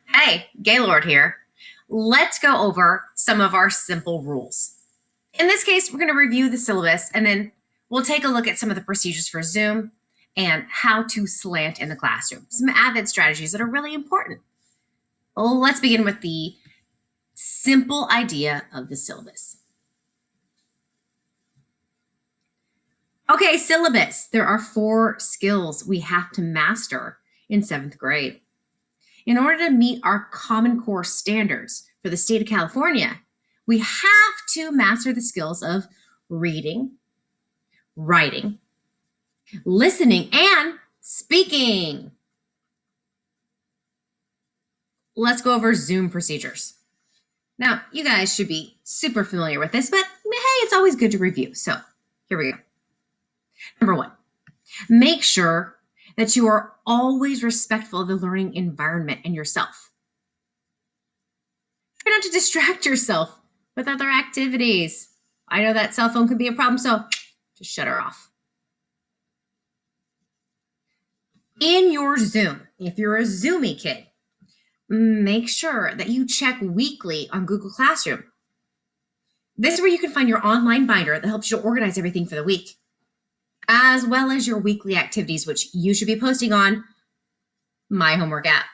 Hey, Gaylord here. Let's go over some of our simple rules. In this case, we're going to review the syllabus and then we'll take a look at some of the procedures for Zoom and how to slant in the classroom. Some avid strategies that are really important. Well, let's begin with the simple idea of the syllabus. Okay, syllabus. There are 4 skills we have to master in 7th grade. In order to meet our Common Core standards for the state of California, we have to master the skills of reading, writing, listening, and speaking. Let's go over Zoom procedures. Now, you guys should be super familiar with this, but hey, it's always good to review. So here we go. Number 1, make sure that you are always respectful of the learning environment and yourself. Try not to distract yourself with other activities. I know that cell phone could be a problem, so just shut her off. In your Zoom, if you're a Zoomy kid, make sure that you check weekly on Google Classroom. This is where you can find your online binder that helps you organize everything for the week, as well as your weekly activities, which you should be posting on My Homework app.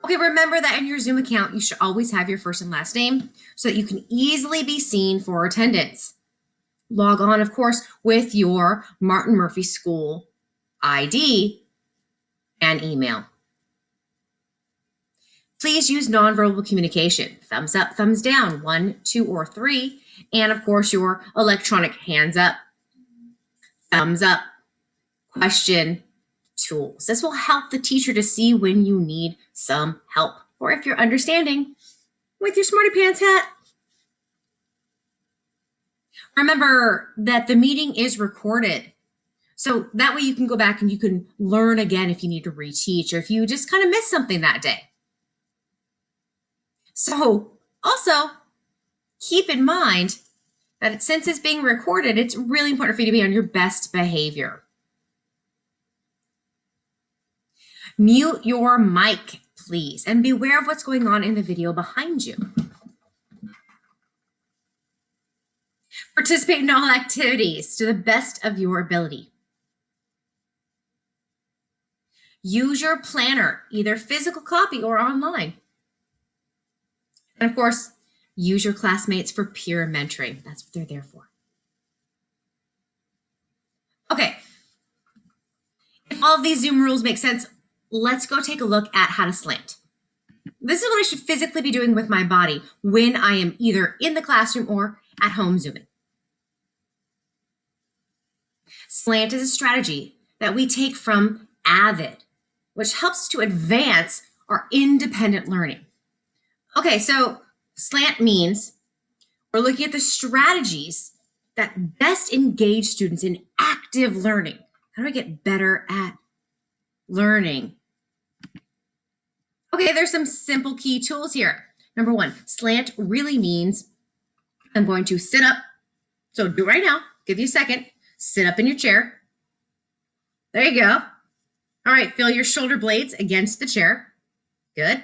Okay, remember that in your Zoom account, you should always have your first and last name so that you can easily be seen for attendance. Log on, of course, with your Martin Murphy School ID and email. Please use nonverbal communication, thumbs up, thumbs down, 1, 2, or 3, and of course your electronic hands up, thumbs up, question, tools. This will help the teacher to see when you need some help or if you're understanding with your smarty pants hat. Remember that the meeting is recorded. So that way you can go back and you can learn again if you need to reteach or if you just kind of missed something that day. So also keep in mind that since it's being recorded, it's really important for you to be on your best behavior. Mute your mic, please, and beware of what's going on in the video behind you. Participate in all activities to the best of your ability. Use your planner, either physical copy or online. And of course, use your classmates for peer mentoring. That's what they're there for. Okay. If all of these Zoom rules make sense, let's go take a look at how to slant. This is what I should physically be doing with my body when I am either in the classroom or at home Zooming. Slant is a strategy that we take from AVID, which helps to advance our independent learning. Okay, so slant means we're looking at the strategies that best engage students in active learning. How do I get better at learning? Okay, there's some simple key tools here. Number 1, slant really means I'm going to sit up. So do it right now. Give you a second. Sit up in your chair. There you go. All right, feel your shoulder blades against the chair. Good.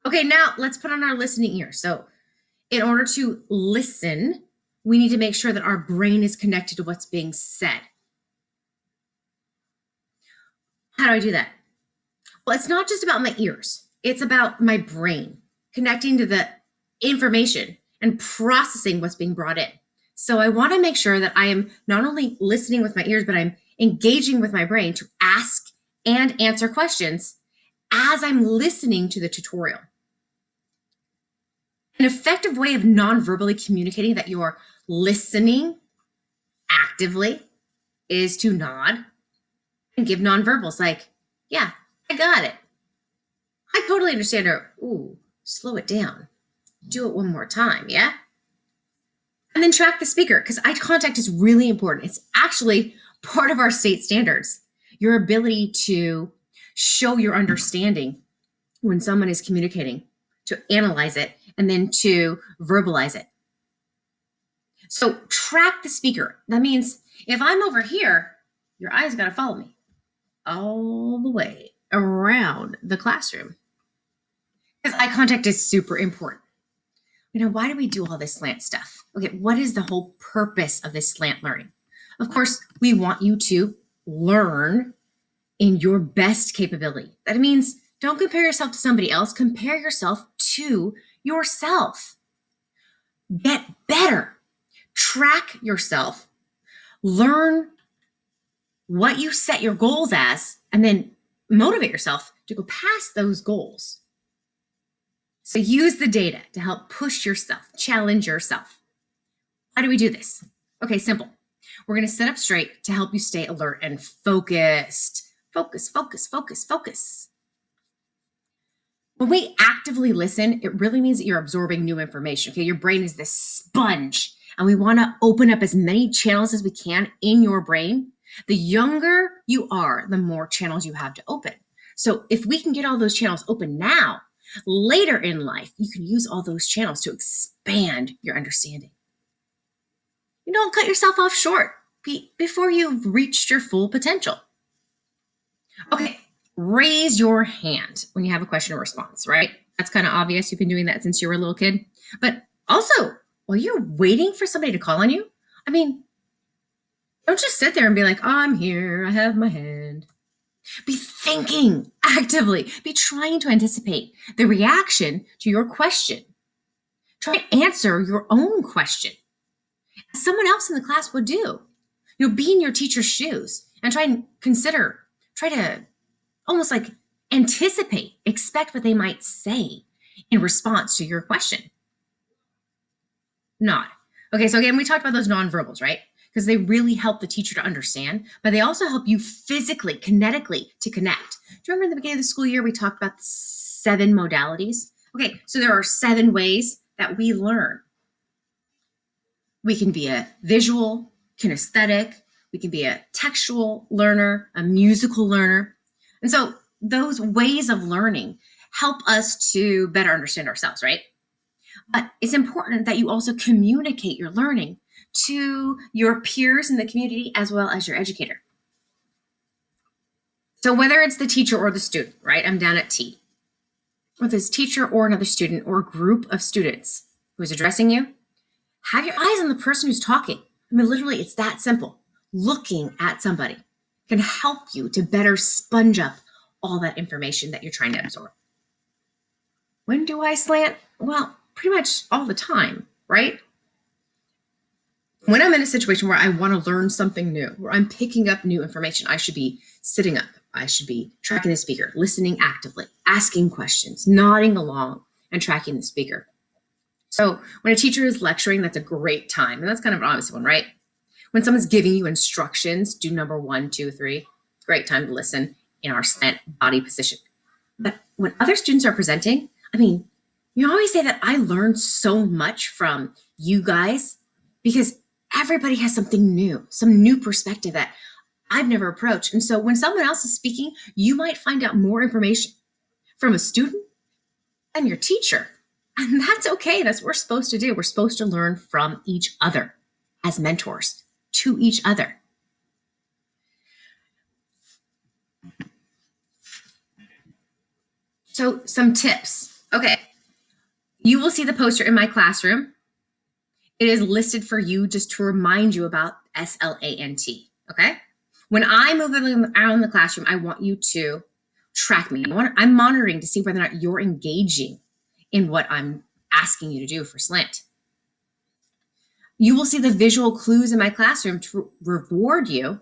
Okay, now let's put on our listening ear. So in order to listen, we need to make sure that our brain is connected to what's being said. How do I do that? Well, it's not just about my ears. It's about my brain connecting to the information and processing what's being brought in. So I want to make sure that I am not only listening with my ears, but I'm engaging with my brain to ask and answer questions as I'm listening to the tutorial. An effective way of non-verbally communicating that you're listening actively is to nod and give non-verbals like, yeah, I got it. I totally understand, or, ooh, slow it down. Do it one more time, yeah? And then track the speaker, because eye contact is really important. It's actually part of our state standards. Your ability to show your understanding when someone is communicating, to analyze it, and then to verbalize it. So track the speaker. That means if I'm over here, your eyes got to follow me. all the way around the classroom. Because eye contact is super important. Why do we do all this slant stuff? Okay, what is the whole purpose of this slant learning? Of course, we want you to learn in your best capability. That means don't compare yourself to somebody else, compare yourself to yourself. Get better. Track yourself. Learn what you set your goals as, and then motivate yourself to go past those goals. So use the data to help push yourself, challenge yourself. How do we do this? Okay, simple. We're going to sit up straight to help you stay alert and focused. Focus, focus, focus, focus. When we actively listen, it really means that you're absorbing new information. Okay, your brain is this sponge, and we want to open up as many channels as we can in your brain. The younger you are, the more channels you have to open. So if we can get all those channels open now, later in life, you can use all those channels to expand your understanding. You don't cut yourself off short before you've reached your full potential. Okay, raise your hand when you have a question or response, right? That's kind of obvious. You've been doing that since you were a little kid. But also, while you're waiting for somebody to call on you, don't just sit there and be like, oh, I'm here, I have my hand. Be thinking actively. Be trying to anticipate the reaction to your question. Try to answer your own question, as someone else in the class would do. Be in your teacher's shoes and try to almost like anticipate, expect what they might say in response to your question. Nod. Okay, so again, we talked about those nonverbals, right? Because they really help the teacher to understand, but they also help you physically, kinetically to connect. Do you remember in the beginning of the school year, we talked about the 7 modalities? Okay, so there are 7 ways that we learn. We can be a visual, kinesthetic, we can be a textual learner, a musical learner. And so those ways of learning help us to better understand ourselves, right? But it's important that you also communicate your learning to your peers in the community as well as your educator. So whether it's the teacher or the student, right? I'm down at T. Whether it's teacher or another student or a group of students who is addressing you, have your eyes on the person who's talking. Literally, it's that simple. Looking at somebody can help you to better sponge up all that information that you're trying to absorb. When do I slant? Well, pretty much all the time, right? When I'm in a situation where I want to learn something new, where I'm picking up new information, I should be sitting up. I should be tracking the speaker, listening actively, asking questions, nodding along, and tracking the speaker. So when a teacher is lecturing, that's a great time. And that's kind of an obvious one, right? When someone's giving you instructions, do number 1, 2, 3. Great time to listen in our slant body position. But when other students are presenting, you always say that I learned so much from you guys because everybody has something new, some new perspective that I've never approached. And so when someone else is speaking, you might find out more information from a student than your teacher. And that's okay. That's what we're supposed to do. We're supposed to learn from each other as mentors to each other. So some tips. Okay. You will see the poster in my classroom. It is listed for you just to remind you about SLANT. Okay. When I move around the classroom, I want you to track me. I'm monitoring to see whether or not you're engaging in what I'm asking you to do for slant. You will see the visual clues in my classroom to reward you,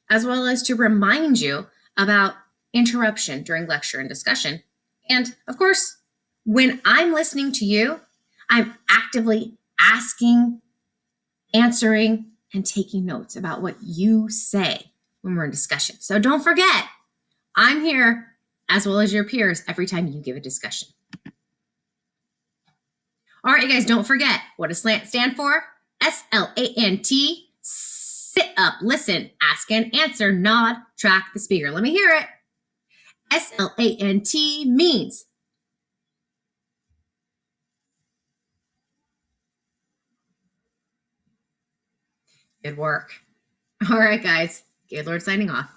as well as to remind you about interruption during lecture and discussion. And of course, when I'm listening to you, I'm actively asking, answering, and taking notes about what you say when we're in discussion. So don't forget, I'm here as well as your peers every time you give a discussion. All right, you guys, don't forget, what does SLANT stand for? SLANT. Sit up, listen, ask and answer, nod, track the speaker. Let me hear it. SLANT means good work. All right, guys, Gaylord signing off.